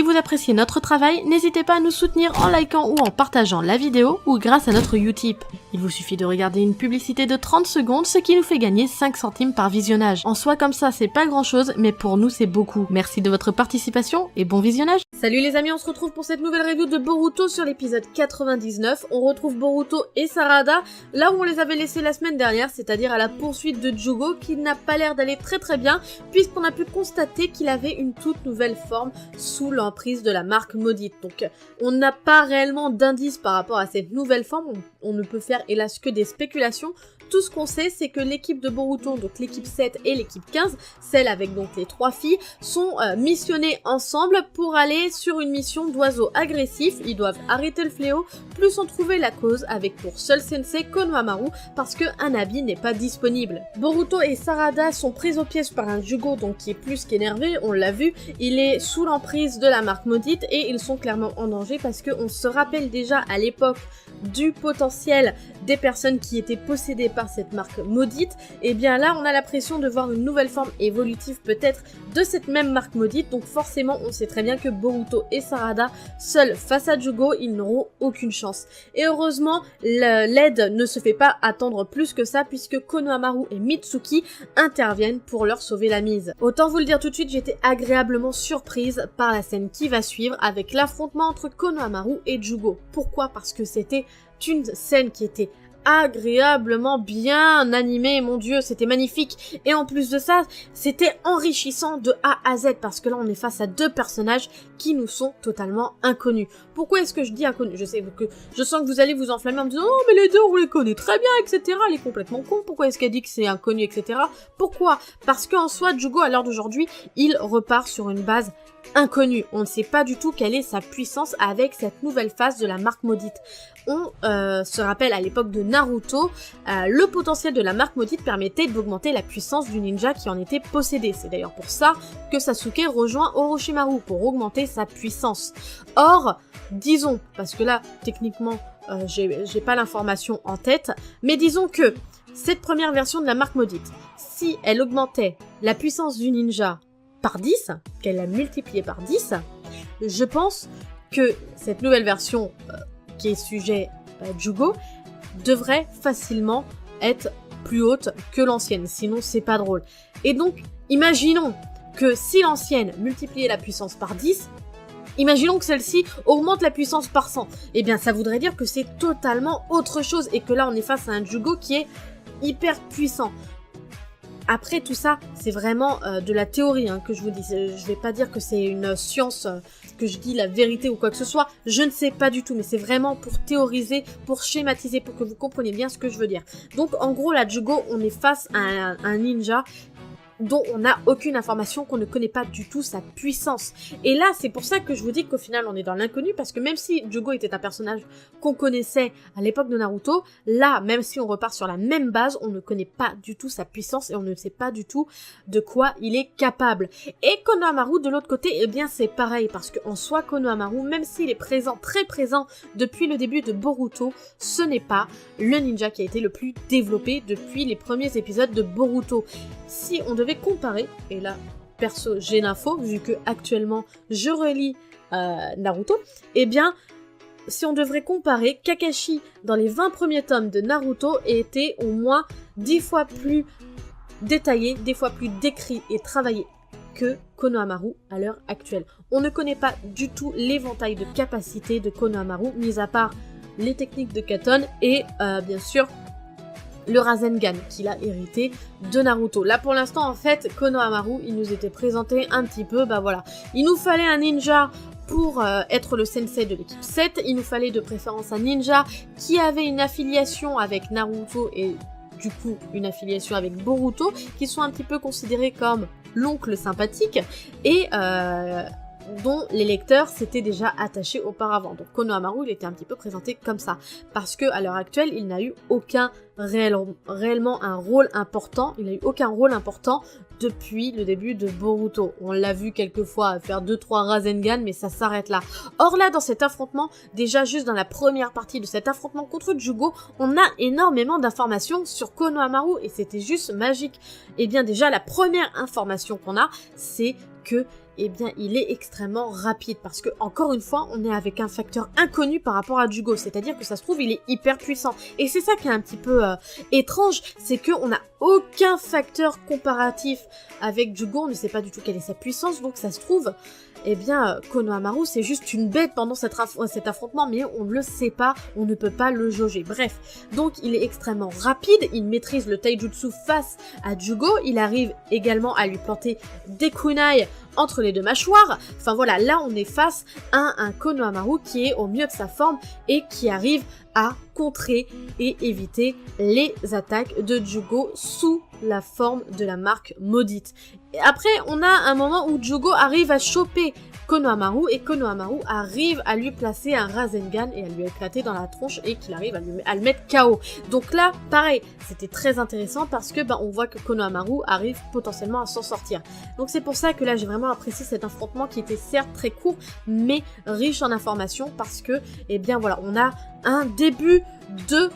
Si vous appréciez notre travail, n'hésitez pas à nous soutenir en likant ou en partageant la vidéo ou grâce à notre Utip. Il vous suffit de regarder une publicité de 30 secondes, ce qui nous fait gagner 5 centimes par visionnage. En soi comme ça, c'est pas grand chose, mais pour nous c'est beaucoup. Merci de votre participation et bon visionnage. Salut les amis, on se retrouve pour cette nouvelle review de Boruto sur l'épisode 99. On retrouve Boruto et Sarada là où on les avait laissés la semaine dernière, c'est-à-dire à la poursuite de Jugo, qui n'a pas l'air d'aller très bien, puisqu'on a pu constater qu'il avait une toute nouvelle forme sous l'emprise de la marque maudite. Donc on n'a pas réellement d'indices par rapport à cette nouvelle forme, on ne peut faire hélas que des spéculations. Tout ce qu'on sait, c'est que l'équipe de Boruto, donc l'équipe 7 et l'équipe 15, celle avec donc les 3 filles, sont missionnées ensemble pour aller sur une mission d'oiseaux agressifs. Ils doivent arrêter le fléau, plus en trouver la cause, avec pour seul sensei Konohamaru, parce que Hanabi n'est pas disponible. Boruto et Sarada sont pris au piège par un Jugo, donc qui est plus qu'énervé, on l'a vu. Il est sous l'emprise de la marque maudite et ils sont clairement en danger parce qu'on se rappelle déjà à l'époque du potentiel des personnes qui étaient possédées par cette marque maudite, et bien là on a l'impression de voir une nouvelle forme évolutive peut-être de cette même marque maudite, donc forcément on sait très bien que Boruto et Sarada, seuls face à Jugo, ils n'auront aucune chance. Et heureusement, l'aide ne se fait pas attendre plus que ça, puisque Konohamaru et Mitsuki interviennent pour leur sauver la mise. Autant vous le dire tout de suite, j'étais agréablement surprise par la scène qui va suivre, avec l'affrontement entre Konohamaru et Jugo. Pourquoi ? Parce que c'était une scène qui était agréablement bien animé, mon dieu, c'était magnifique. Et en plus de ça, c'était enrichissant de A à Z, parce que là on est face à deux personnages qui nous sont totalement inconnus. Pourquoi est-ce que je dis inconnus? Je sens que vous allez vous enflammer en me disant « Oh mais les deux on les connaît très bien, etc. » Elle est complètement con, pourquoi est-ce qu'elle dit que c'est inconnu, etc. Pourquoi? Parce qu'en soi, Jugo à l'heure d'aujourd'hui, il repart sur une base inconnue. On ne sait pas du tout quelle est sa puissance avec cette nouvelle phase de la marque maudite. On se rappelle à l'époque de Naruto, le potentiel de la marque maudite permettait d'augmenter la puissance du ninja qui en était possédé. C'est d'ailleurs pour ça que Sasuke rejoint Orochimaru, pour augmenter sa puissance. Or, disons, parce que là, techniquement, j'ai pas l'information en tête, mais disons que cette première version de la marque maudite, si elle augmentait la puissance du ninja par 10, qu'elle la multipliait par 10, je pense que cette nouvelle version qui est sujet Jugo devrait facilement être plus haute que l'ancienne, sinon c'est pas drôle. Et donc, imaginons que si l'ancienne multipliait la puissance par 10, imaginons que celle-ci augmente la puissance par 100, eh bien ça voudrait dire que c'est totalement autre chose, et que là on est face à un Jugo qui est hyper puissant. Après tout ça, c'est vraiment de la théorie que je vous dis. Je vais pas dire que c'est une science, que je dis la vérité ou quoi que ce soit. Je ne sais pas du tout, mais c'est vraiment pour théoriser, pour schématiser, pour que vous compreniez bien ce que je veux dire. Donc en gros, là, Jugo, on est face à un ninja dont on n'a aucune information, qu'on ne connaît pas du tout sa puissance. Et là, c'est pour ça que je vous dis qu'au final, on est dans l'inconnu, parce que même si Jugo était un personnage qu'on connaissait à l'époque de Naruto, là, même si on repart sur la même base, on ne connaît pas du tout sa puissance et on ne sait pas du tout de quoi il est capable. Et Konohamaru, de l'autre côté, eh bien, c'est pareil, parce qu'en soi, Konohamaru, même s'il est présent, très présent, depuis le début de Boruto, ce n'est pas le ninja qui a été le plus développé depuis les premiers épisodes de Boruto. Si on devait comparer, et là perso j'ai l'info vu que actuellement je relis Naruto, eh bien si on devrait comparer, Kakashi dans les 20 premiers tomes de Naruto était au moins 10 fois plus détaillé, 10 fois plus décrit et travaillé que Konohamaru à l'heure actuelle. On ne connaît pas du tout l'éventail de capacités de Konohamaru, mis à part les techniques de Katon et bien sûr le Rasengan qu'il a hérité de Naruto. Là pour l'instant en fait Konohamaru il nous était présenté un petit peu, bah voilà, il nous fallait un ninja pour être le sensei de l'équipe 7, il nous fallait de préférence un ninja qui avait une affiliation avec Naruto et du coup une affiliation avec Boruto, qui sont un petit peu considérés comme l'oncle sympathique et dont les lecteurs s'étaient déjà attachés auparavant. Donc Konohamaru, il était un petit peu présenté comme ça, parce que à l'heure actuelle, il n'a eu aucun réellement un rôle important, il n'a eu aucun rôle important depuis le début de Boruto. On l'a vu quelques fois faire 2-3 Rasengan, mais ça s'arrête là. Or là, dans cet affrontement, déjà juste dans la première partie de cet affrontement contre Jugo, on a énormément d'informations sur Konohamaru, et c'était juste magique. Et bien déjà, la première information qu'on a, c'est que eh bien il est extrêmement rapide parce que encore une fois on est avec un facteur inconnu par rapport à Jugo, c'est-à-dire que ça se trouve il est hyper puissant et c'est ça qui est un petit peu étrange, c'est qu'on n'a aucun facteur comparatif avec Jugo, on ne sait pas du tout quelle est sa puissance, donc ça se trouve eh bien, Konohamaru, c'est juste une bête pendant cet affrontement, mais on ne le sait pas, on ne peut pas le jauger. Bref, donc il est extrêmement rapide, il maîtrise le taijutsu face à Jugo, il arrive également à lui planter des kunai entre les deux mâchoires. Enfin voilà, là on est face à un Konohamaru qui est au mieux de sa forme et qui arrive à contrer et éviter les attaques de Jugo sous la forme de la marque maudite. Et après, on a un moment où Jugo arrive à choper Konohamaru et Konohamaru arrive à lui placer un Rasengan et à lui éclater dans la tronche et qu'il arrive à le mettre KO. Donc là, pareil, c'était très intéressant parce que on voit que Konohamaru arrive potentiellement à s'en sortir. Donc c'est pour ça que là, j'ai vraiment apprécié cet affrontement qui était certes très court, mais riche en informations parce que, eh bien voilà, on a un début de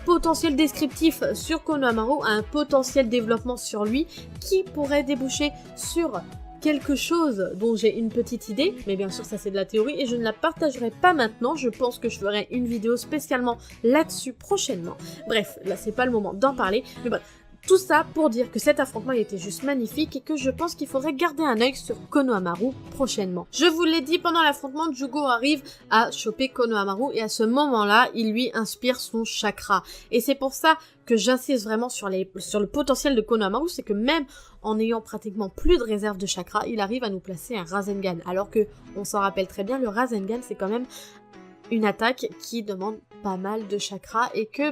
potentiel descriptif sur Konohamaru, un potentiel développement sur lui qui pourrait déboucher sur quelque chose dont j'ai une petite idée, mais bien sûr ça c'est de la théorie et je ne la partagerai pas maintenant, je pense que je ferai une vidéo spécialement là-dessus prochainement. Bref, là c'est pas le moment d'en parler, mais bon. Tout ça pour dire que cet affrontement il était juste magnifique et que je pense qu'il faudrait garder un œil sur Konohamaru prochainement. Je vous l'ai dit, pendant l'affrontement, Jugo arrive à choper Konohamaru et à ce moment-là, il lui inspire son chakra. Et c'est pour ça que j'insiste vraiment sur le potentiel de Konohamaru, c'est que même en ayant pratiquement plus de réserve de chakra, il arrive à nous placer un Rasengan. Alors que, on s'en rappelle très bien, le Rasengan c'est quand même une attaque qui demande pas mal de chakra et que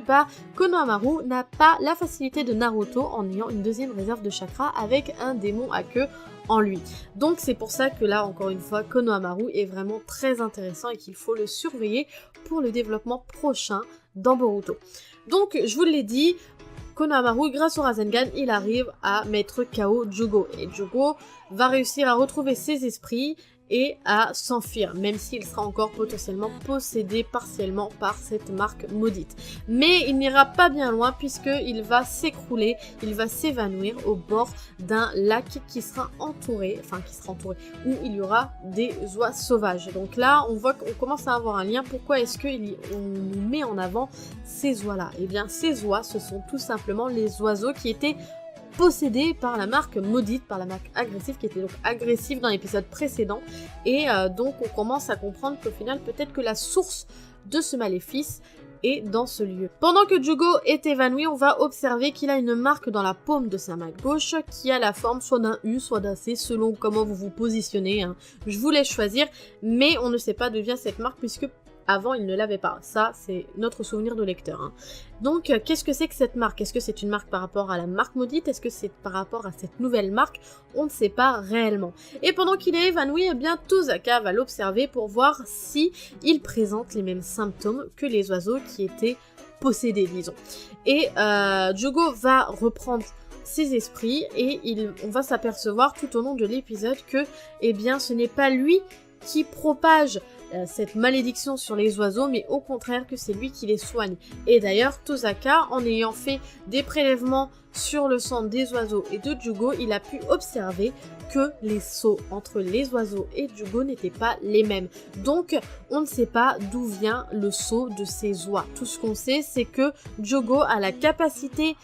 Konohamaru n'a pas la facilité de Naruto en ayant une deuxième réserve de chakra avec un démon à queue en lui. Donc c'est pour ça que là encore une fois Konohamaru est vraiment très intéressant et qu'il faut le surveiller pour le développement prochain dans Boruto. Donc je vous l'ai dit, Konohamaru, grâce au Rasengan, il arrive à mettre KO Jugo et Jugo va réussir à retrouver ses esprits et à s'enfuir, même s'il sera encore potentiellement possédé partiellement par cette marque maudite. Mais il n'ira pas bien loin puisqu'il va s'écrouler, il va s'évanouir au bord d'un lac qui sera entouré, où il y aura des oies sauvages. Donc là, on voit qu'on commence à avoir un lien. Pourquoi est-ce qu'on nous met en avant ces oies-là? Eh bien, ces oies, ce sont tout simplement les oiseaux qui étaient possédé par la marque maudite, par la marque agressive, qui était donc agressive dans l'épisode précédent, et donc on commence à comprendre qu'au final, peut-être que la source de ce maléfice est dans ce lieu. Pendant que Jugo est évanoui, on va observer qu'il a une marque dans la paume de sa main gauche, qui a la forme soit d'un U, soit d'un C, selon comment vous vous positionnez, hein. Je vous laisse choisir, mais on ne sait pas d'où vient cette marque, puisque avant, il ne l'avait pas. Ça, c'est notre souvenir de lecteur, hein. Donc, qu'est-ce que c'est que cette marque? Est-ce que c'est une marque par rapport à la marque maudite? Est-ce que c'est par rapport à cette nouvelle marque? On ne sait pas réellement. Et pendant qu'il est évanoui, eh bien, Tozaka va l'observer pour voir si il présente les mêmes symptômes que les oiseaux qui étaient possédés, disons. Et Jugo va reprendre ses esprits et on va s'apercevoir tout au long de l'épisode que, eh bien, ce n'est pas lui qui propage cette malédiction sur les oiseaux, mais au contraire que c'est lui qui les soigne. Et d'ailleurs, Tozaka, en ayant fait des prélèvements sur le sang des oiseaux et de Jugo, il a pu observer que les sauts entre les oiseaux et Jugo n'étaient pas les mêmes. Donc, on ne sait pas d'où vient le saut de ces oies. Tout ce qu'on sait, c'est que Jugo a la capacité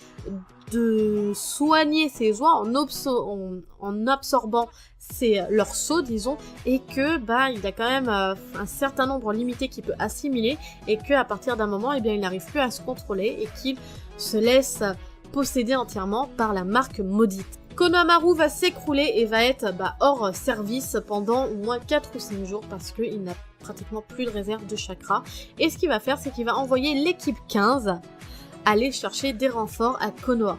de soigner ses oies en absorbant leurs sauts, disons, et que il a quand même un certain nombre limité qu'il peut assimiler, et qu'à partir d'un moment, eh bien, il n'arrive plus à se contrôler et qu'il se laisse posséder entièrement par la marque maudite. Konohamaru va s'écrouler et va être hors service pendant au moins 4 ou 5 jours parce qu'il n'a pratiquement plus de réserve de chakra. Et ce qu'il va faire, c'est qu'il va envoyer l'équipe 15 aller chercher des renforts à Konoha.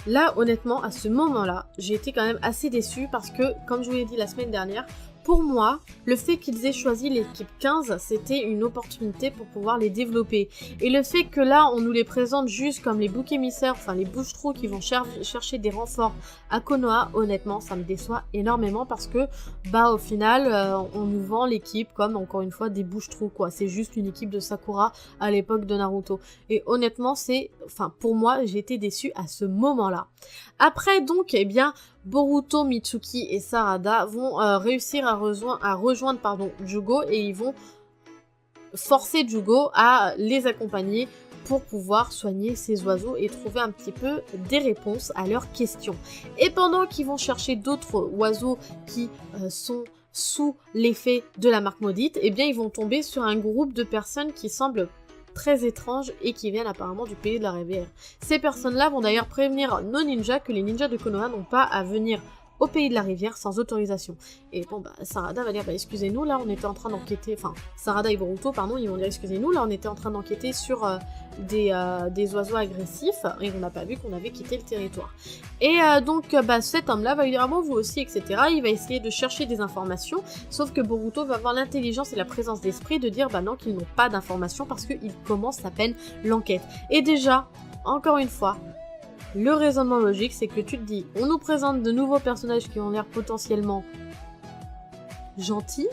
Là, honnêtement, à ce moment-là, j'ai été quand même assez déçue parce que, comme je vous l'ai dit la semaine dernière, pour moi, le fait qu'ils aient choisi l'équipe 15, c'était une opportunité pour pouvoir les développer. Et le fait que là, on nous les présente juste comme les boucs émissaires, enfin les bouche-trous qui vont chercher des renforts à Konoha, honnêtement, ça me déçoit énormément parce que, au final, on nous vend l'équipe comme, encore une fois, des bouche-trous, quoi. C'est juste une équipe de Sakura à l'époque de Naruto. Et honnêtement, pour moi, j'ai été déçue à ce moment-là. Après, donc, eh bien, Boruto, Mitsuki et Sarada vont réussir à rejoindre Jugo et ils vont forcer Jugo à les accompagner pour pouvoir soigner ces oiseaux et trouver un petit peu des réponses à leurs questions. Et pendant qu'ils vont chercher d'autres oiseaux qui sont sous l'effet de la marque maudite, eh bien ils vont tomber sur un groupe de personnes qui semblent très étranges et qui viennent apparemment du pays de la rivière. Ces personnes-là vont d'ailleurs prévenir nos ninjas que les ninjas de Konoha n'ont pas à venir au pays de la rivière sans autorisation. Et bon, Sarada va dire, excusez-nous, là on était en train d'enquêter, enfin, Sarada et Boruto, pardon, ils vont dire, excusez-nous, là on était en train d'enquêter sur des oiseaux agressifs, et on n'a pas vu qu'on avait quitté le territoire. Et donc, cet homme-là va lui dire, ah bon, vous aussi, etc. Il va essayer de chercher des informations, sauf que Boruto va avoir l'intelligence et la présence d'esprit de dire, non, qu'ils n'ont pas d'informations parce qu'ils commencent à peine l'enquête. Et déjà, encore une fois, le raisonnement logique, c'est que tu te dis, on nous présente de nouveaux personnages qui ont l'air potentiellement gentils,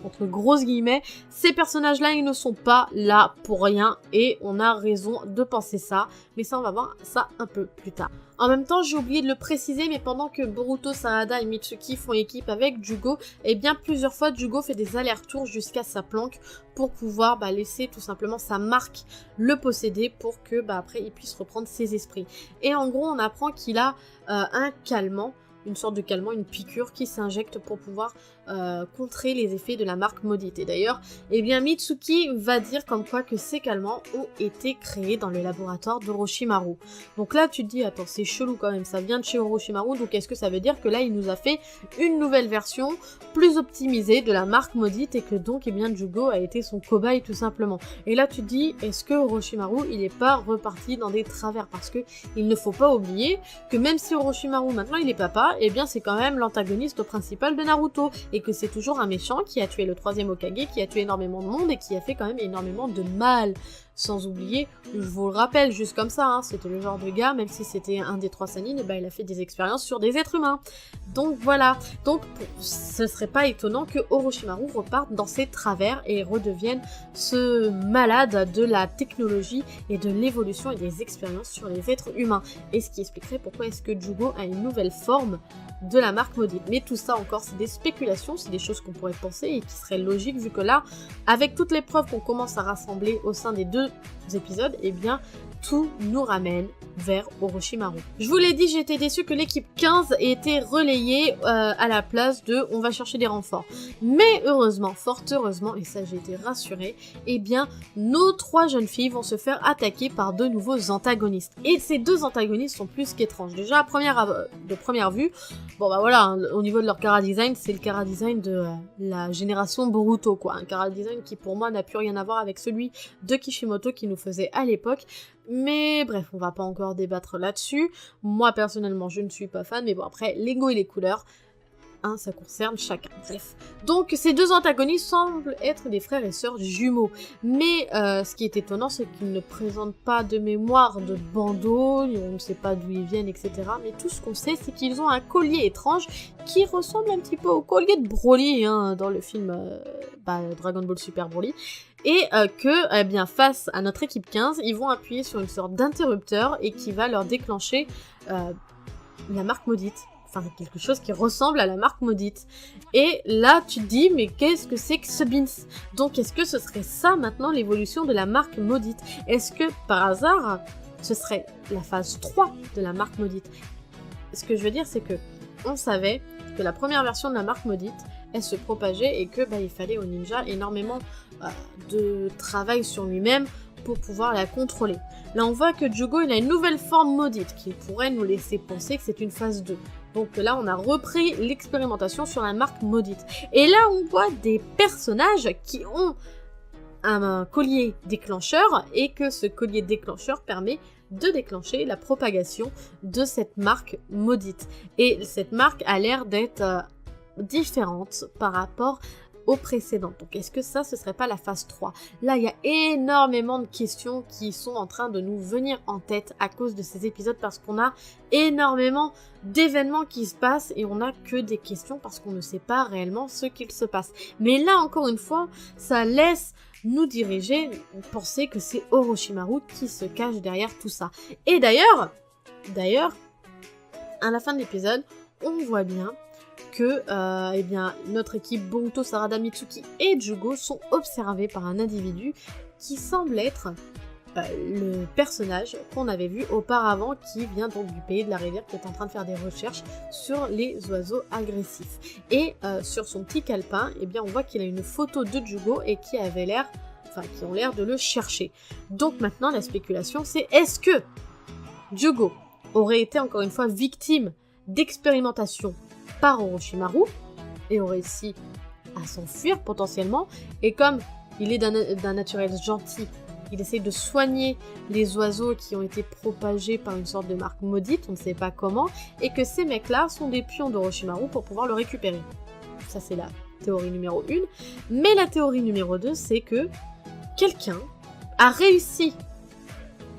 entre grosses guillemets, ces personnages-là, ils ne sont pas là pour rien, et on a raison de penser ça, mais ça, on va voir ça un peu plus tard. En même temps, j'ai oublié de le préciser, mais pendant que Boruto, Sarada et Mitsuki font équipe avec Jugo, eh bien plusieurs fois, Jugo fait des allers-retours jusqu'à sa planque pour pouvoir laisser tout simplement sa marque le posséder pour que après il puisse reprendre ses esprits. Et en gros, on apprend qu'il a un calmant, une sorte de calmant, une piqûre qui s'injecte pour pouvoir contrer les effets de la marque maudite. Et d'ailleurs, eh bien Mitsuki va dire comme quoi que ces calmants ont été créés dans le laboratoire d'Orochimaru. Donc là, tu te dis, attends, c'est chelou quand même, ça vient de chez Orochimaru, donc est-ce que ça veut dire que là, il nous a fait une nouvelle version plus optimisée de la marque maudite et que donc, eh bien, Jugo a été son cobaye tout simplement. Et là, tu te dis, est-ce que Orochimaru, il n'est pas reparti dans des travers? Parce que il ne faut pas oublier que même si Orochimaru, maintenant, il est papa, eh bien, c'est quand même l'antagoniste principal de Naruto. Et que c'est toujours un méchant qui a tué le 3e Hokage, qui a tué énormément de monde et qui a fait quand même énormément de mal. Sans oublier, je vous le rappelle, juste comme ça, c'était le genre de gars, même si c'était un des 3 Sannin, il a fait des expériences sur des êtres humains. Donc voilà, donc ce serait pas étonnant que Orochimaru reparte dans ses travers et redevienne ce malade de la technologie et de l'évolution et des expériences sur les êtres humains. Et ce qui expliquerait pourquoi est-ce que Jugo a une nouvelle forme de la marque maudite. Mais tout ça encore, c'est des spéculations, c'est des choses qu'on pourrait penser et qui seraient logiques vu que là, avec toutes les preuves qu'on commence à rassembler au sein des 2 épisodes, eh bien, tout nous ramène vers Orochimaru. Je vous l'ai dit, j'étais déçue que l'équipe 15 ait été relayée à la place de « on va chercher des renforts ». Mais heureusement, fort heureusement, et ça j'ai été rassurée, eh bien, nos 3 jeunes filles vont se faire attaquer par 2 nouveaux antagonistes. Et ces 2 antagonistes sont plus qu'étranges. Déjà, de première vue, bon voilà, au niveau de leur chara-design, c'est le chara-design de la génération Boruto, quoi. Un chara-design qui pour moi n'a plus rien à voir avec celui de Kishimoto qui nous faisait à l'époque. Mais bref, on va pas encore débattre là-dessus. Moi, personnellement, je ne suis pas fan, mais bon, après, les goûts et les couleurs, ça concerne chacun. Bref. Donc, ces 2 antagonistes semblent être des frères et sœurs jumeaux. Mais ce qui est étonnant, c'est qu'ils ne présentent pas de mémoire de bandeau, on ne sait pas d'où ils viennent, etc. Mais tout ce qu'on sait, c'est qu'ils ont un collier étrange qui ressemble un petit peu au collier de Broly, dans le film Dragon Ball Super Broly. Et que, eh bien, face à notre équipe 15, ils vont appuyer sur une sorte d'interrupteur et qui va leur déclencher la marque maudite. Enfin, quelque chose qui ressemble à la marque maudite. Et là, tu te dis, mais qu'est-ce que c'est que ce Beans? Donc, est-ce que ce serait ça, maintenant, l'évolution de la marque maudite? Est-ce que, par hasard, ce serait la phase 3 de la marque maudite? Ce que je veux dire, c'est que on savait que la première version de la marque maudite, elle se propageait et que il fallait au ninja énormément de travail sur lui-même pour pouvoir la contrôler. Là, on voit que Jugo, il a une nouvelle forme maudite qui pourrait nous laisser penser que c'est une phase 2. Donc là, on a repris l'expérimentation sur la marque maudite. Et là, on voit des personnages qui ont un collier déclencheur et que ce collier déclencheur permet de déclencher la propagation de cette marque maudite. Et cette marque a l'air d'être différente par rapport aux précédentes. Donc est-ce que ça, ce serait pas la phase 3? Là, il y a énormément de questions qui sont en train de nous venir en tête à cause de ces épisodes parce qu'on a énormément d'événements qui se passent et on n'a que des questions parce qu'on ne sait pas réellement ce qu'il se passe. Mais là, encore une fois, ça laisse nous diriger, penser que c'est Orochimaru qui se cache derrière tout ça. Et d'ailleurs, à la fin de l'épisode, on voit bien que eh bien, notre équipe Boruto, Sarada, Mitsuki et Jugo sont observés par un individu qui semble être le personnage qu'on avait vu auparavant, qui vient donc du pays de la rivière, qui est en train de faire des recherches sur les oiseaux agressifs. Et sur son petit calepin, eh bien, on voit qu'il a une photo de Jugo et qui avait l'air, qui ont l'air de le chercher. Donc maintenant, la spéculation, c'est est-ce que Jugo aurait été encore une fois victime d'expérimentation par Orochimaru et aurait réussi à s'enfuir potentiellement, et comme il est d'un naturel gentil, il essaye de soigner les oiseaux qui ont été propagés par une sorte de marque maudite, on ne sait pas comment, et que ces mecs-là sont des pions d'Orochimaru pour pouvoir le récupérer. Ça, c'est la théorie numéro 1. Mais la théorie numéro 2, c'est que quelqu'un a réussi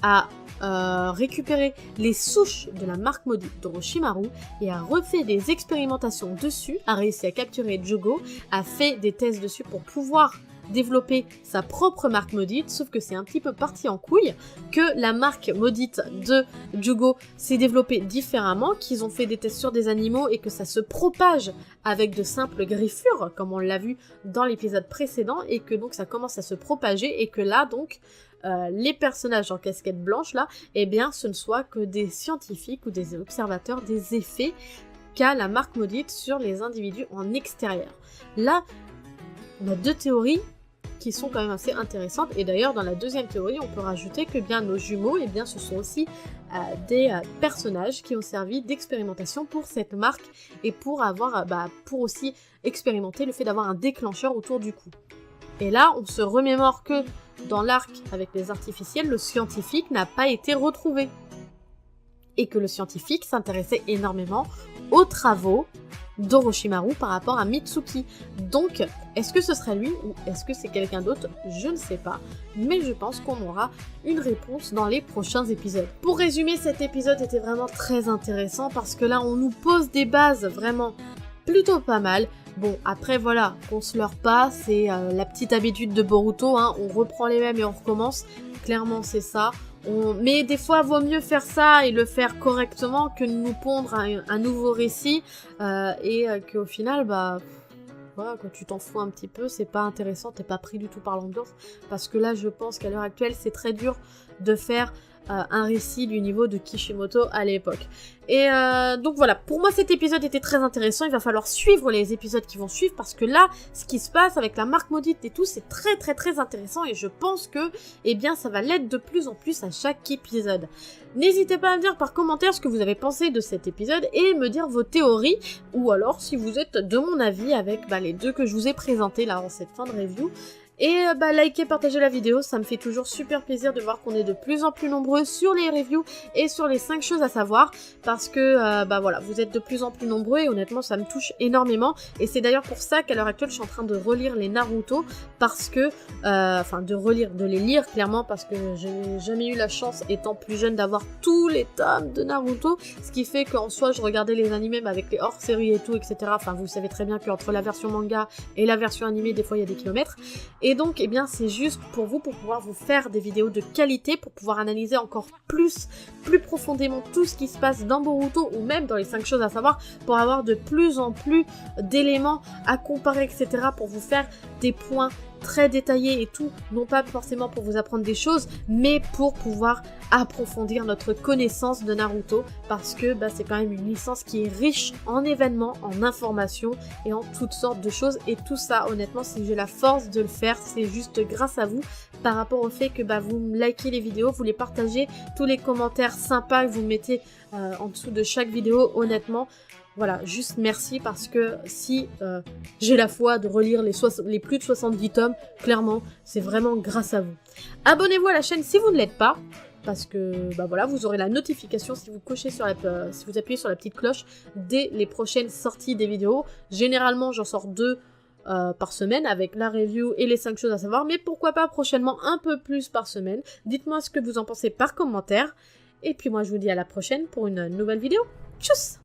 à récupérer les souches de la marque maudite d'Orochimaru et a refait des expérimentations dessus, a réussi à capturer Jugo, a fait des tests dessus pour pouvoir développer sa propre marque maudite, sauf que c'est un petit peu parti en couille, que la marque maudite de Jugo s'est développée différemment, qu'ils ont fait des tests sur des animaux et que ça se propage avec de simples griffures, comme on l'a vu dans l'épisode précédent, et que donc ça commence à se propager, et que là donc les personnages en casquette blanche là, eh bien ce ne soit que des scientifiques ou des observateurs des effets qu'a la marque maudite sur les individus en extérieur. Là, on a deux théories qui sont quand même assez intéressantes, et d'ailleurs dans la deuxième théorie on peut rajouter que bien nos jumeaux, eh bien ce sont aussi des personnages qui ont servi d'expérimentation pour cette marque et pour avoir, pour aussi expérimenter le fait d'avoir un déclencheur autour du cou. Et là on se remémore que dans l'arc avec les artificiels, le scientifique n'a pas été retrouvé et que le scientifique s'intéressait énormément aux travaux d'Orochimaru par rapport à Mitsuki. Donc, est-ce que ce serait lui ou est-ce que c'est quelqu'un d'autre? Je ne sais pas, mais je pense qu'on aura une réponse dans les prochains épisodes. Pour résumer, cet épisode était vraiment très intéressant parce que là, on nous pose des bases vraiment plutôt pas mal. Bon, après voilà, qu'on se leurre pas, c'est la petite habitude de Boruto, hein, on reprend les mêmes et on recommence, clairement c'est ça. Mais des fois, vaut mieux faire ça et le faire correctement que de nous pondre un nouveau récit et qu'au final, voilà, quand tu t'en fous un petit peu, c'est pas intéressant, t'es pas pris du tout par l'ambiance. Parce que là, je pense qu'à l'heure actuelle, c'est très dur de faire un récit du niveau de Kishimoto à l'époque. Et donc voilà, pour moi cet épisode était très intéressant, il va falloir suivre les épisodes qui vont suivre parce que là, ce qui se passe avec la marque maudite et tout, c'est très très très intéressant et je pense que, eh bien, ça va l'être de plus en plus à chaque épisode. N'hésitez pas à me dire par commentaire ce que vous avez pensé de cet épisode et me dire vos théories, ou alors si vous êtes de mon avis avec les deux que je vous ai présentés là en cette fin de review. Et likez, partagez la vidéo, ça me fait toujours super plaisir de voir qu'on est de plus en plus nombreux sur les reviews et sur les 5 choses à savoir, parce que voilà, vous êtes de plus en plus nombreux et honnêtement ça me touche énormément, et c'est d'ailleurs pour ça qu'à l'heure actuelle je suis en train de relire les Naruto, parce que, de les lire clairement, parce que j'ai jamais eu la chance étant plus jeune d'avoir tous les tomes de Naruto, ce qui fait qu'en soi je regardais les animés mais avec les hors-séries et tout, etc. Enfin vous savez très bien qu'entre la version manga et la version animée des fois il y a des kilomètres. Et donc, eh bien, c'est juste pour vous, pour pouvoir vous faire des vidéos de qualité, pour pouvoir analyser encore plus profondément tout ce qui se passe dans Boruto, ou même dans les 5 choses à savoir, pour avoir de plus en plus d'éléments à comparer, etc., pour vous faire des points très détaillés et tout, non pas forcément pour vous apprendre des choses, mais pour pouvoir approfondir notre connaissance de Naruto, parce que c'est quand même une licence qui est riche en événements, en informations et en toutes sortes de choses, et tout ça, honnêtement, si j'ai la force de le faire, c'est juste grâce à vous, par rapport au fait que vous me likez les vidéos, vous les partagez, tous les commentaires sympas que vous mettez en dessous de chaque vidéo, honnêtement, voilà, juste merci, parce que si j'ai la foi de relire les plus de 70 tomes, clairement, c'est vraiment grâce à vous. Abonnez-vous à la chaîne si vous ne l'êtes pas, parce que voilà, vous aurez la notification si vous cochez si vous appuyez sur la petite cloche dès les prochaines sorties des vidéos. Généralement, j'en sors 2 par semaine avec la review et les 5 choses à savoir, mais pourquoi pas prochainement un peu plus par semaine. Dites-moi ce que vous en pensez par commentaire, et puis moi je vous dis à la prochaine pour une nouvelle vidéo. Tchuss!